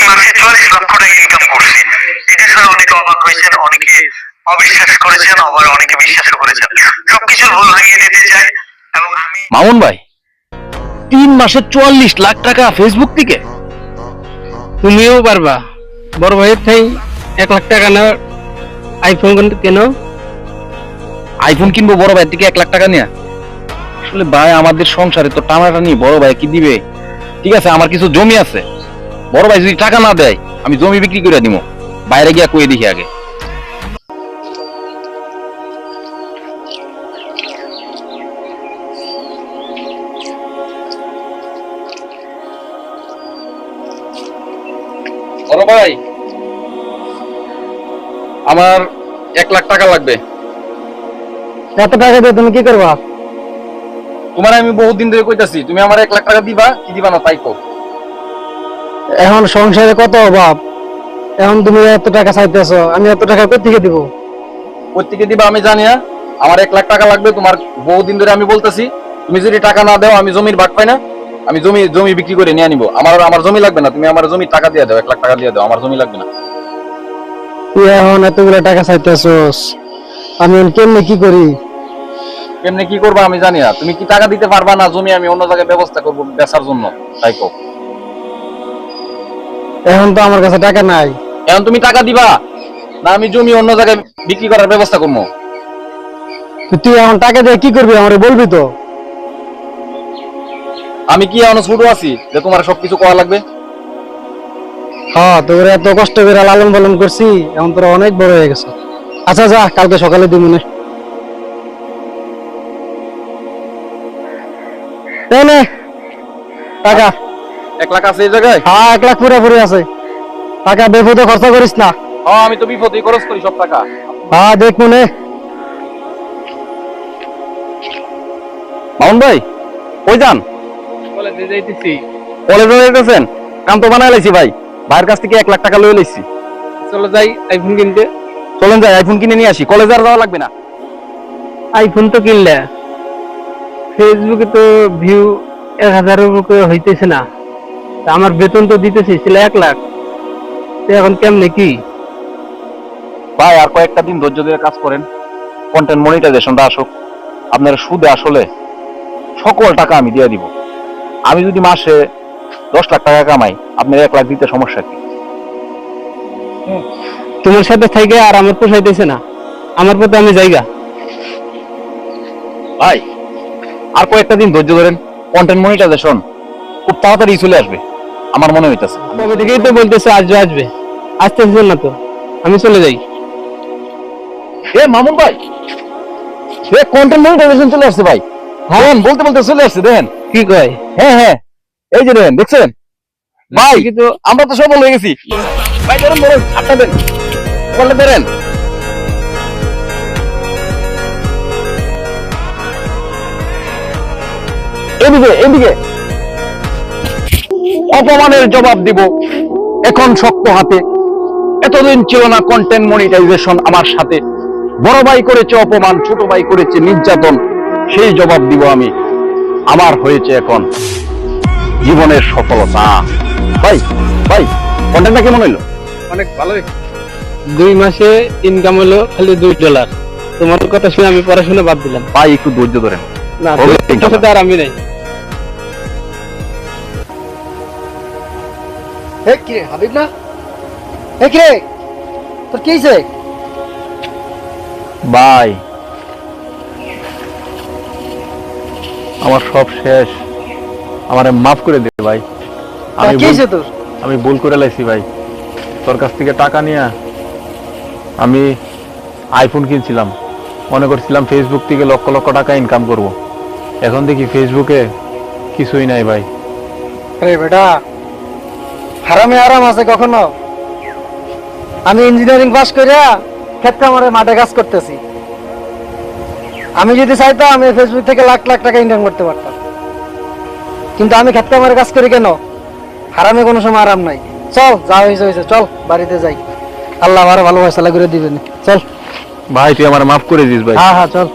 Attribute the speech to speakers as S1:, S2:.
S1: মাসে 44 লক্ষ টাকা ইনকাম করছি। এটা শুনে অনেকে অবাক হয়েছেন, অনেকে অবিশ্বাস করেছেন, আবার অনেকে বিশ্বাসও করেছেন। সবকিছু ভুল ভাঙিয়ে দিতে চাই এবং আমি
S2: মামুন ভাই 3 মাসে 44 লাখ টাকা ফেসবুক থেকে?
S3: তুমিও পারবা। বড় ভাইয়ের ঠাই 1 লাখ টাকা না আইফোন কেন?
S2: আইফোন কিনবো বড় ভাই থেকে 1 লাখ টাকা নিয়ে? আসলে ভাই আমাদের সংসারে তো টানাটানি, বড় ভাই কি দিবে? ঠিক আছে, আমার কিছু জমি আছে, বড় ভাই যদি টাকা না দেয় আমি জমি বিক্রি করে দিব। বাইরে গিয়া কয়ে দেখি আগে। বড় ভাই আমার 1 লাখ টাকা লাগবে।
S3: এত টাকা দিয়ে তুমি কি করবা?
S2: তোমার আমি বহুত দিন ধরে কইতাছি, তুমি আমার 1 লাখ টাকা দিবা কি দিবা না তাই কও।
S3: এখন সংসারে কত অভাব, এখন তুমি এত টাকা চাইতেছো, আমি এত টাকা কোথা থেকে দিব?
S2: কোত্থেকে দিবা আমি জানি না, আমার 1 লাখ টাকা লাগবে। তোমার বহু দিন ধরে আমি বলতেছি, তুমি যদি টাকা না দাও আমি জমির ভাগ পাই না, আমি জমি বিক্রি করে নিয়ে নিবো। আমার জমি লাগবে না, তুমি আমার জমির টাকা দিয়ে দাও, 1 লাখ টাকা দিয়ে দাও, আমার জমি লাগবে না।
S3: তুই এখন এতগুলো টাকা চাইতেছস, আমি কেমনে কি করি?
S2: কেমনে কি করবা আমি জানি না। তুমি কি টাকা দিতে পারবা না, জমি আমি অন্য জায়গায় ব্যবস্থা করবো বেচার জন্য, তাই কও।
S3: এখন তো আমার কাছে টাকা নাই।
S2: এখন তুমি টাকা দিবা না আমি জমি অন্য জায়গায় বিক্রি করার ব্যবস্থা করবো?
S3: তুই এখন টাকা দিয়ে কি করবি আমারে বলবি তো?
S2: আমি কি এখনো ছোট আছি যে তোমার সবকিছু করা লাগবে?
S3: হ্যাঁ, তোর এত কষ্ট করে লালন পালন করছি, এখন তোরা অনেক বড় হয়ে গেছে। আচ্ছা যা, কালকে সকালে দিব মনে। টাকা
S2: 1 লাখ আছে এই জায়গায়?
S3: হ্যাঁ, 1 লাখ পুরোপুরি আছে। টাকা বেফুদে খরচা করিস না।
S2: হ্যাঁ আমি তো বিপদেই খরচ করি সব টাকা।
S3: হ্যাঁ দেখ মনে।
S2: মামুন ভাই কই যান?
S3: কলেজে যাইতেছি।
S2: কলেজে যাইতেছেন? কাম তো বানাই লাইছি ভাই, ভাইয়ের কাছ থেকে 1 লাখ টাকা লয়ে লাইছি।
S3: চলো যাই আইফোন কিনতে।
S2: চলেন যাই আইফোন কিনে নিয়ে আসি, কলেজে আর যাওয়া লাগবে না।
S3: আইফোন তো কিনলে, ফেসবুকে তো ভিউ 1000-এর উপরে হইতেছে না। তা আমার বেতন তো দিতেছি ছিল 1 লাখ, তো এখন কেমনে কি?
S2: ভাই আর কয়েকটা দিন ধৈর্য ধরে কাজ করেন, কন্টেন্ট মনিটাইজেশনটা আসুক, আপনার সুদে আসলে সকল টাকা আমি দিয়ে দিব। আমি যদি মাসে 10 লাখ টাকা কামাই, আপনার 1 লাখ দিতে সমস্যা কি?
S3: তোমার সাথে থেকে আর আমার পোষাইতেছে না, আমার পথে আমি জায়গা।
S2: ভাই আর কয়েকটা দিন ধৈর্য ধরেন, কন্টেন্ট মনিটাইজেশন খুব তাড়াতাড়ি চলে আসবে আমার মনে হইতাছে।
S3: তবে থেকেই তো বলতেছে আসবে আসবে, আসতেছে না তো, আমি চলে যাই।
S2: এ মামুন ভাই, এ কন্টেন্ট মনিটাইজেশন চলে আসছে ভাই। হ্যাঁ বলতে বলতে চলে আসছে, দেখেন।
S3: কি কয়?
S2: হ্যাঁ হ্যাঁ এই যে দেখেন, দেখছেন ভাই?
S3: কিন্তু
S2: আমরা তো সফল হয়ে গেছি ভাই। ধরেন ধরেন, হাতটা দেন, বললে ধরেন। এদিকে এদিকে অপমানের জবাব দিব এখন শক্ত হাতে। এতদিন ছিল না কন্টেন্ট মনিটাইজেশন আমার সাথে, বড় ভাই করেছে অপমান, ছোট ভাই করেছে নির্যাতন, সেই জবাব দিব আমি। আমার হয়েছে এখন জীবনের সফলতা। ভাই ভাই কন্টেন্টটা কেমন হইলো?
S3: অনেক ভালো। 2 মাসে ইনকাম হলো খালি $2। তোমার কথা শুনে আমি পড়াশোনা বাদ দিলাম।
S2: ভাই একটু ধৈর্য ধরেন।
S3: না,
S2: হবে
S3: তোমার সাথে আর আমি নাই।
S4: হে কি রে হাবিব না? হে কি রে, তোর কি হইছে?
S2: ভাই আমার সব শেষ, আমারে মাফ করে দে ভাই।
S4: কি হইছে তোর?
S2: আমি ভুল করে লাইছি ভাই। তোর কাছ থেকে টাকা নিয়ে আমি আইফোন কিনছিলাম, মনে করছিলাম ফেসবুক থেকে লক্ষ লক্ষ টাকা ইনকাম করব। এখন দেখি ফেসবুকে কিছুই নাই ভাই।
S4: আরে বেটা, হারামে আরাম আছে কখনো? আমি ইঞ্জিনিয়ারিং পাস কইরা ক্ষেত্রে আমার মাঠে কাজ করতেছি। আমি যদি চাইতাম আমি ফেসবুক থেকে লাখ লাখ টাকা ইনকাম করতে পারতাম, কিন্তু আমি ক্ষেত্রে আমার কাজ করি কেন? হারামে কোনো সময় আরাম নাই। চল, যা হয়েছে হয়েছে, চল বাড়িতে যাই। আল্লাহ আমার ভালো ফয়সালা করে দিবেন। চল
S2: ভাই তুই আমার মাফ করে দিস ভাই।
S4: হ্যাঁ হ্যাঁ চল।